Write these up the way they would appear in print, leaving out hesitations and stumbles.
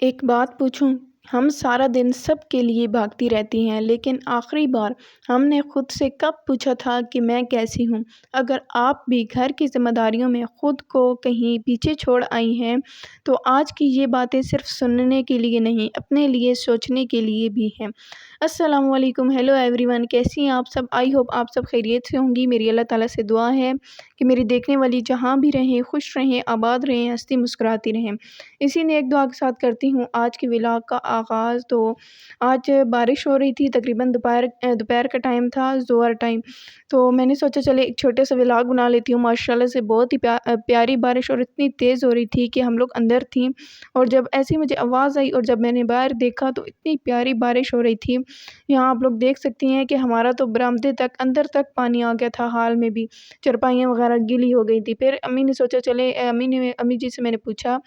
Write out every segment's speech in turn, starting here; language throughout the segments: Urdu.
ایک بات پوچھوں؟ ہم سارا دن سب کے لیے بھاگتی رہتی ہیں، لیکن آخری بار ہم نے خود سے کب پوچھا تھا کہ میں کیسی ہوں؟ اگر آپ بھی گھر کی ذمہ داریوں میں خود کو کہیں پیچھے چھوڑ آئی ہیں، تو آج کی یہ باتیں صرف سننے کے لیے نہیں، اپنے لیے سوچنے کے لیے بھی ہیں۔ السلام علیکم، ہیلو ایوری ون، کیسی ہیں آپ سب؟ آئی ہوپ آپ سب خیریت سے ہوں گی۔ میری اللہ تعالیٰ سے دعا ہے کہ میری دیکھنے والی جہاں بھی رہیں، خوش رہیں، آباد رہیں، ہنستی مسکراتی رہیں۔ اسی نیک دعا کے ساتھ کرتی ہوں آج کے ولاگ کا آغاز۔ تو آج بارش ہو رہی تھی، تقریباً دوپہر کا ٹائم تھا، ظہر ٹائم۔ تو میں نے سوچا چلے ایک چھوٹے سے ولاگ بنا لیتی ہوں۔ ماشاءاللہ سے بہت ہی پیاری بارش اور اتنی تیز ہو رہی تھی کہ ہم لوگ اندر تھیں، اور جب ایسی مجھے آواز آئی اور جب میں نے باہر دیکھا تو اتنی پیاری بارش ہو رہی تھی۔ یہاں آپ لوگ دیکھ سکتی ہیں کہ ہمارا تو برآمدے تک اندر تک پانی آ گیا تھا، حال میں بھی چرپائیاں وغیرہ گیلی ہو گئی تھی۔ پھر امی نے سوچا چلے امی جی سے میں نے پوچھا،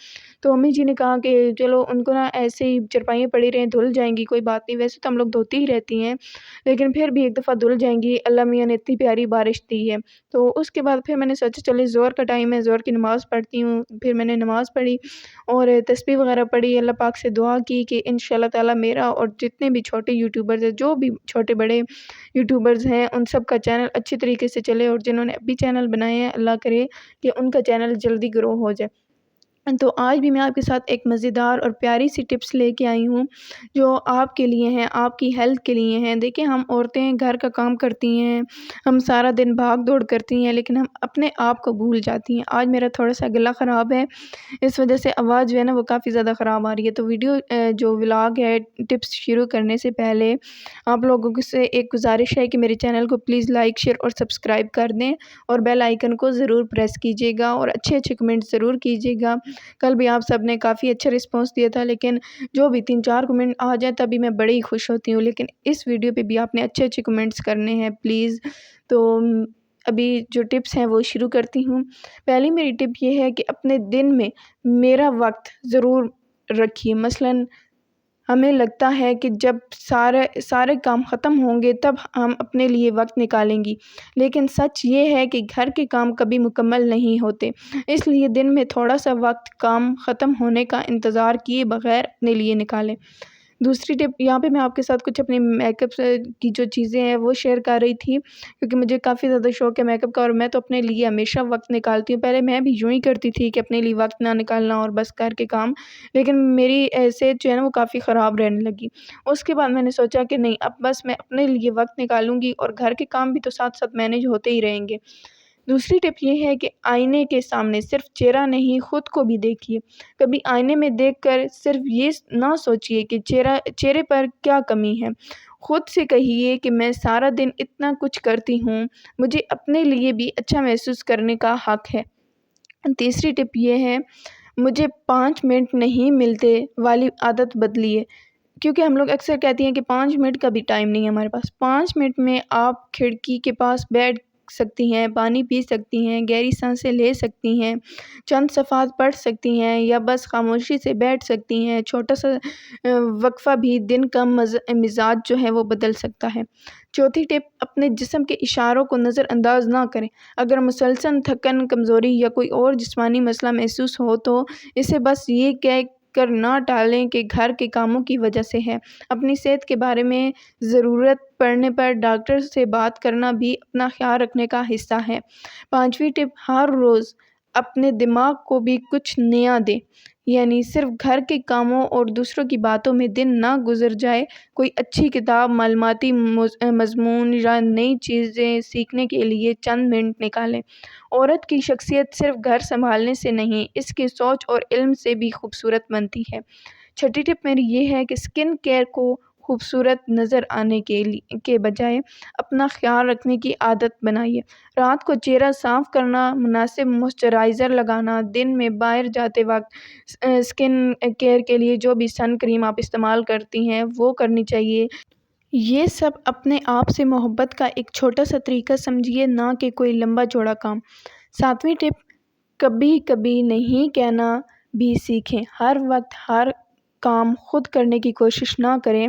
تو امی جی نے کہا کہ چلو ان کو نا ایسے ہی چرپائیاں پڑی رہیں، دھل جائیں گی، کوئی بات نہیں، ویسے تو ہم لوگ دھوتی ہی رہتی ہیں، لیکن پھر بھی ایک دفعہ دھل جائیں گی، اللہ میاں نے اتنی پیاری بارش دی ہے۔ تو اس کے بعد پھر میں نے سوچا چلے ظہر کا ٹائم ہے، ظہر کی نماز پڑھتی ہوں۔ پھر میں نے نماز پڑھی اور تسبیح وغیرہ پڑھی، اللہ پاک سے دعا کی کہ انشاءاللہ تعالیٰ میرا اور جتنے بھی چھوٹے یوٹیوبرز ہیں، جو بھی چھوٹے بڑے یوٹیوبرز ہیں، ان سب کا چینل اچھی طریقے سے چلے، اور جنہوں نے ابھی چینل بنائے ہیں اللہ کرے کہ ان کا چینل جلدی گرو ہو جائے۔ تو آج بھی میں آپ کے ساتھ ایک مزیدار اور پیاری سی ٹپس لے کے آئی ہوں، جو آپ کے لیے ہیں، آپ کی ہیلتھ کے لیے ہیں۔ دیکھیں، ہم عورتیں گھر کا کام کرتی ہیں، ہم سارا دن بھاگ دوڑ کرتی ہیں، لیکن ہم اپنے آپ کو بھول جاتی ہیں۔ آج میرا تھوڑا سا گلا خراب ہے، اس وجہ سے آواز جو ہے نا وہ کافی زیادہ خراب آ رہی ہے۔ تو ویڈیو جو ولاگ ہے، ٹپس شروع کرنے سے پہلے آپ لوگوں سے ایک گزارش ہے کہ میرے چینل کو پلیز لائک، شیئر اور سبسکرائب کر دیں، اور بیل آئیکن کو ضرور پریس کیجیے گا، اور اچھے اچھے کمنٹ ضرور کیجیے گا۔ کل بھی آپ سب نے کافی اچھا رسپانس دیا تھا، لیکن جو بھی 3-4 کمنٹ آ جائیں تبھی میں بڑی خوش ہوتی ہوں، لیکن اس ویڈیو پہ بھی آپ نے اچھے اچھے کمنٹس کرنے ہیں پلیز۔ تو ابھی جو ٹپس ہیں وہ شروع کرتی ہوں۔ پہلی میری ٹپ یہ ہے کہ اپنے دن میں میرا وقت ضرور رکھیے۔ مثلاً ہمیں لگتا ہے کہ جب سارے کام ختم ہوں گے تب ہم اپنے لیے وقت نکالیں گی، لیکن سچ یہ ہے کہ گھر کے کام کبھی مکمل نہیں ہوتے، اس لیے دن میں تھوڑا سا وقت کام ختم ہونے کا انتظار کیے بغیر اپنے لیے نکالیں۔ دوسری ٹپ، یہاں پہ میں آپ کے ساتھ کچھ اپنے میک اپ کی جو چیزیں ہیں وہ شیئر کر رہی تھی، کیونکہ مجھے کافی زیادہ شوق ہے میک اپ کا، اور میں تو اپنے لیے ہمیشہ وقت نکالتی ہوں۔ پہلے میں بھی یوں ہی کرتی تھی کہ اپنے لیے وقت نہ نکالنا اور بس گھر کے کام، لیکن میری صحت جو ہے نا وہ کافی خراب رہنے لگی۔ اس کے بعد میں نے سوچا کہ نہیں، اب بس میں اپنے لیے وقت نکالوں گی، اور گھر کے کام بھی تو ساتھ ساتھ مینیج ہوتے ہی رہیں گے۔ دوسری ٹپ یہ ہے کہ آئینے کے سامنے صرف چہرہ نہیں، خود کو بھی دیکھیے۔ کبھی آئینے میں دیکھ کر صرف یہ نہ سوچیے کہ چہرے پر کیا کمی ہے، خود سے کہیے کہ میں سارا دن اتنا کچھ کرتی ہوں، مجھے اپنے لیے بھی اچھا محسوس کرنے کا حق ہے۔ تیسری ٹپ یہ ہے، مجھے 5 منٹ نہیں ملتے والی عادت بدلیے، کیونکہ ہم لوگ اکثر کہتی ہیں کہ 5 منٹ کا بھی ٹائم نہیں ہے ہمارے پاس۔ 5 منٹ میں آپ کھڑکی کے پاس بیٹھ سکتی ہیں، پانی پی سکتی ہیں، گہری سانسیں لے سکتی ہیں، چند صفحات پڑھ سکتی ہیں، یا بس خاموشی سے بیٹھ سکتی ہیں۔ چھوٹا سا وقفہ بھی دن کا مزاج جو ہے وہ بدل سکتا ہے۔ چوتھی ٹپ، اپنے جسم کے اشاروں کو نظر انداز نہ کریں۔ اگر مسلسل تھکن، کمزوری یا کوئی اور جسمانی مسئلہ محسوس ہو تو اسے بس یہ کہہ کر نہ ٹالیں کہ گھر کے کاموں کی وجہ سے ہے۔ اپنی صحت کے بارے میں ضرورت پڑنے پر ڈاکٹر سے بات کرنا بھی اپنا خیال رکھنے کا حصہ ہے۔ 5ویں ٹپ، ہر روز اپنے دماغ کو بھی کچھ نیا دیں، یعنی صرف گھر کے کاموں اور دوسروں کی باتوں میں دن نہ گزر جائے۔ کوئی اچھی کتاب، معلوماتی مضمون یا نئی چیزیں سیکھنے کے لیے چند منٹ نکالیں۔ عورت کی شخصیت صرف گھر سنبھالنے سے نہیں، اس کی سوچ اور علم سے بھی خوبصورت بنتی ہے۔ چھٹی ٹپ میری یہ ہے کہ سکن کیئر کو خوبصورت نظر آنے کے بجائے اپنا خیال رکھنے کی عادت بنائیے۔ رات کو چہرہ صاف کرنا، مناسب موئسچرائزر لگانا، دن میں باہر جاتے وقت سکن کیئر کے لیے جو بھی سن کریم آپ استعمال کرتی ہیں وہ کرنی چاہیے۔ یہ سب اپنے آپ سے محبت کا ایک چھوٹا سا طریقہ سمجھیے، نہ کہ کوئی لمبا چوڑا کام۔ 7ویں ٹپ، کبھی کبھی نہیں کہنا بھی سیکھیں۔ ہر وقت ہر کام خود کرنے کی کوشش نہ کریں،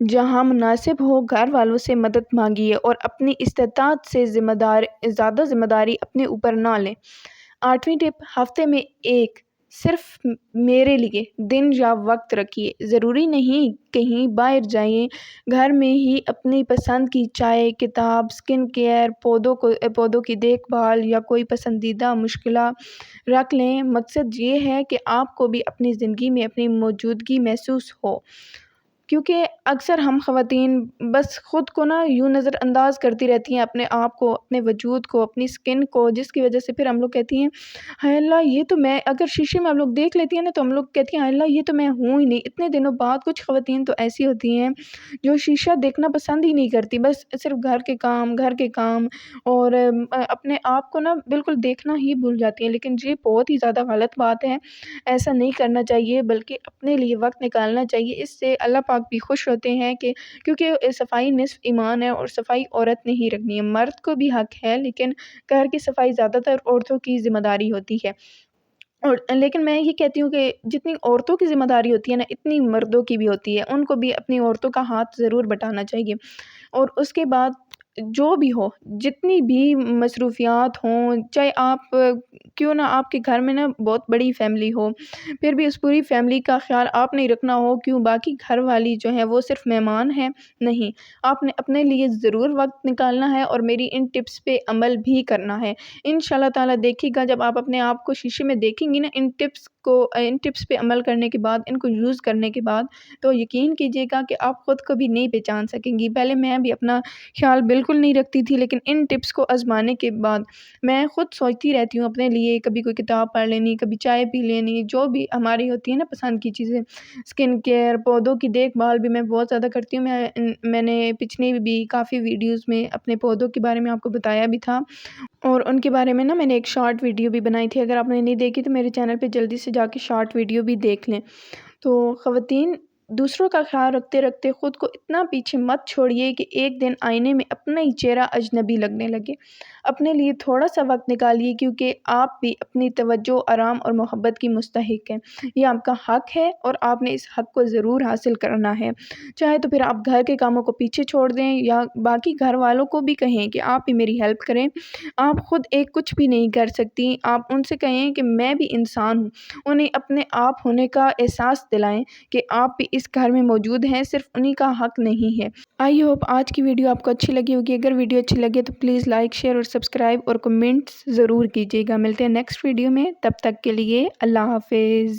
جہاں مناسب ہو گھر والوں سے مدد مانگیے، اور اپنی استطاعت سے زیادہ ذمہ داری اپنے اوپر نہ لیں۔ 8ویں ٹپ، ہفتے میں ایک صرف میرے لیے دن یا وقت رکھیے، ضروری نہیں کہیں باہر جائیں، گھر میں ہی اپنی پسند کی چائے، کتاب، سکن کیئر، پودوں کی دیکھ بھال یا کوئی پسندیدہ مشغلہ رکھ لیں۔ مقصد یہ ہے کہ آپ کو بھی اپنی زندگی میں اپنی موجودگی محسوس ہو، کیونکہ اکثر ہم خواتین بس خود کو نا یوں نظر انداز کرتی رہتی ہیں، اپنے آپ کو، اپنے وجود کو، اپنی سکن کو، جس کی وجہ سے پھر ہم لوگ کہتی ہیں ہائے اللہ یہ تو میں، اگر شیشے میں ہم لوگ دیکھ لیتی ہیں نا تو ہم لوگ کہتی ہیں ہائے اللہ یہ تو میں ہوں ہی نہیں۔ اتنے دنوں بعد کچھ خواتین تو ایسی ہوتی ہیں جو شیشہ دیکھنا پسند ہی نہیں کرتی، بس صرف گھر کے کام اور اپنے آپ کو نا بالکل دیکھنا ہی بھول جاتی ہیں، لیکن یہ بہت ہی زیادہ غلط بات ہے۔ ایسا نہیں کرنا چاہیے، بلکہ اپنے لیے وقت نکالنا چاہیے۔ اس سے اللہ پاک بھی خوش ہوتے ہیں کہ کیونکہ صفائی نصف ایمان ہے اور صفائی عورت نے ہی رکھنی ہے، مرد کو بھی حق ہے لیکن گھر کی صفائی زیادہ تر عورتوں کی ذمہ داری ہوتی ہے۔ اور لیکن میں یہ کہتی ہوں کہ جتنی عورتوں کی ذمہ داری ہوتی ہے نا اتنی مردوں کی بھی ہوتی ہے، ان کو بھی اپنی عورتوں کا ہاتھ ضرور بٹانا چاہیے۔ اور اس کے بعد جو بھی ہو، جتنی بھی مصروفیات ہوں، چاہے آپ کیوں نہ آپ کے گھر میں نا بہت بڑی فیملی ہو، پھر بھی اس پوری فیملی کا خیال آپ نے رکھنا ہو، کیوں باقی گھر والی جو ہیں وہ صرف مہمان ہیں؟ نہیں، آپ نے اپنے لیے ضرور وقت نکالنا ہے اور میری ان ٹپس پہ عمل بھی کرنا ہے۔ انشاءاللہ تعالیٰ دیکھیے گا جب آپ اپنے آپ کو شیشے میں دیکھیں گی نا ان ٹپس پہ عمل کرنے کے بعد، ان کو یوز کرنے کے بعد، تو یقین کیجیے گا کہ آپ خود کو بھی نہیں پہچان سکیں گی۔ پہلے میں بھی اپنا خیال بالکل نہیں رکھتی تھی، لیکن ان ٹپس کو آزمانے کے بعد میں خود سوچتی رہتی ہوں اپنے لیے، کبھی کوئی کتاب پڑھ لینی، کبھی چائے پی لینی، جو بھی ہماری ہوتی ہے نا پسند کی چیزیں، سکن کیئر، پودوں کی دیکھ بھال بھی میں بہت زیادہ کرتی ہوں۔ میں نے پچھلی بھی کافی ویڈیوز میں اپنے پودوں کے بارے میں آپ کو بتایا بھی تھا، اور ان کے بارے میں نا میں نے ایک شارٹ ویڈیو بھی بنائی تھی، اگر آپ نے نہیں دیکھی تو میرے چینل پہ جلدی سے جا کے شارٹ ویڈیو بھی دیکھ لیں۔ تو خواتین، دوسروں کا خیال رکھتے رکھتے خود کو اتنا پیچھے مت چھوڑیے کہ ایک دن آئینے میں اپنا ہی چہرہ اجنبی لگنے لگے۔ اپنے لیے تھوڑا سا وقت نکالیے، کیونکہ آپ بھی اپنی توجہ، آرام اور محبت کی مستحق ہیں۔ یہ آپ کا حق ہے اور آپ نے اس حق کو ضرور حاصل کرنا ہے۔ چاہے تو پھر آپ گھر کے کاموں کو پیچھے چھوڑ دیں یا باقی گھر والوں کو بھی کہیں کہ آپ بھی میری ہیلپ کریں۔ آپ خود ایک کچھ بھی نہیں کر سکتی، آپ ان سے کہیں کہ میں بھی انسان ہوں، انہیں اپنے آپ ہونے کا احساس دلائیں کہ آپ بھی اس گھر میں موجود ہیں، صرف انہی کا حق نہیں ہے۔ آئی ہوپ آج کی ویڈیو آپ کو اچھی لگی ہوگی۔ اگر ویڈیو اچھی لگے تو پلیز لائک، شیئر اور سبسکرائب اور کمنٹس ضرور کیجیے گا۔ ملتے ہیں نیکسٹ ویڈیو میں، تب تک کے لیے اللہ حافظ۔